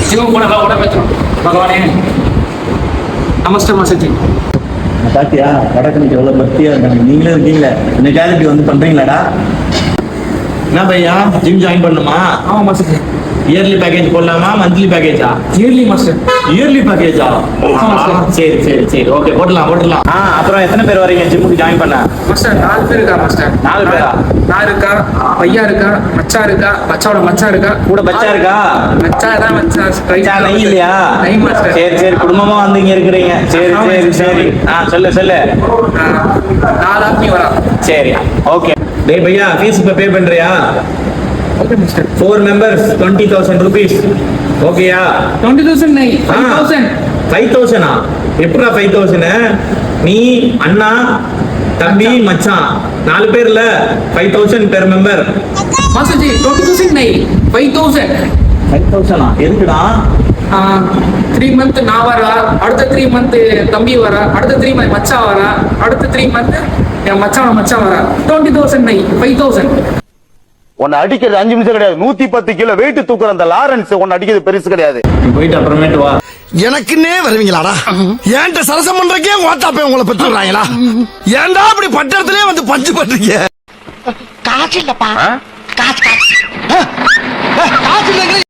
जीवन கூட கூட பேசுறோம் பகவானே நமஸ்தே மாஸ்டர்ஜி. பாத்தியா வடக்கனுக்கு எவ்வளவு பக்தியா இருக்காங்க. நீங்களே இருக்கீங்களே இந்த கேரக்டர் வந்து பண்றீங்களாடா? என்ன பையா ஜிம் ஜாயின் பண்ணுமா? ஆமா மாஸ்டர்ஜி. இயர்லி பேக்கேஜ் போடலாமா மந்த்லி பேக்கேஜா? Yearly master. இயர்லி பேக்கேஜா? சரி சரி சரி ஓகே போடலாம் போடலாம். அப்புறம் எத்தனை பேர் வரீங்க ஜிம்முக்கு ஜாயின் பண்ண? மாஸ்டர் 4 பேர் இருக்கா மாஸ்டர். 4 பேரா? நான் இருக்கா, பையா இருக்கா, மச்சா இருக்கா, மச்சாவோட மச்சா இருக்கா, கூட பச்சா இருக்கா? மச்சா தான் மச்சா மச்சா நை இல்லையா? நை மாஸ்டர். சரி சரி குடும்பமா வந்து இங்க இருக்கிறீங்க. சரி சரி சரி சொல்லு சொல்லு. 4 ஆத்மி வரா. சரி ஓகே. டேய் பையா ஃபீஸ் இப்ப பே பண்றியா? Okay master. 4 members 20,000 rupees. ஓகேயா? 20,000 நை 5,000. 5,000 எப்படா 5,000? நீ அண்ணா தம்பி மச்சான் 4 பேர்ல 5,000 per member. மாஸ்டர்ஜி 20,000 நை 5,000. 5,000 எதுக்குடா? 3 month நான் வரா, அடுத்த 3 month தம்பி வரா, அடுத்த 3 month மச்சா வரா, அடுத்த 3 month என் மச்சான மச்சான் வரா. 20,000 நை 5,000. உன்னை அடிக்கிறது 5 நிமிஷம் கிடையாது. 110 கிலோ வெயிட் தூக்குற அந்த லாரன்ஸ் உன்னை அடிக்கிறது பெருசு கிடையாது. நீ போயிட்டு அப்புறமேட்டு வா. எனக்குன்னே வருவீங்களாடா? ஏன்ட்ட சரசம் பண்றக்கே ஓட்டாப்பே உங்களை பெற்றுறாங்களா? ஏன்டா அப்படி பட்டத்திலே வந்து பஞ்சு பண்றீங்க? காசு இல்லப்பா. காசு இல்ல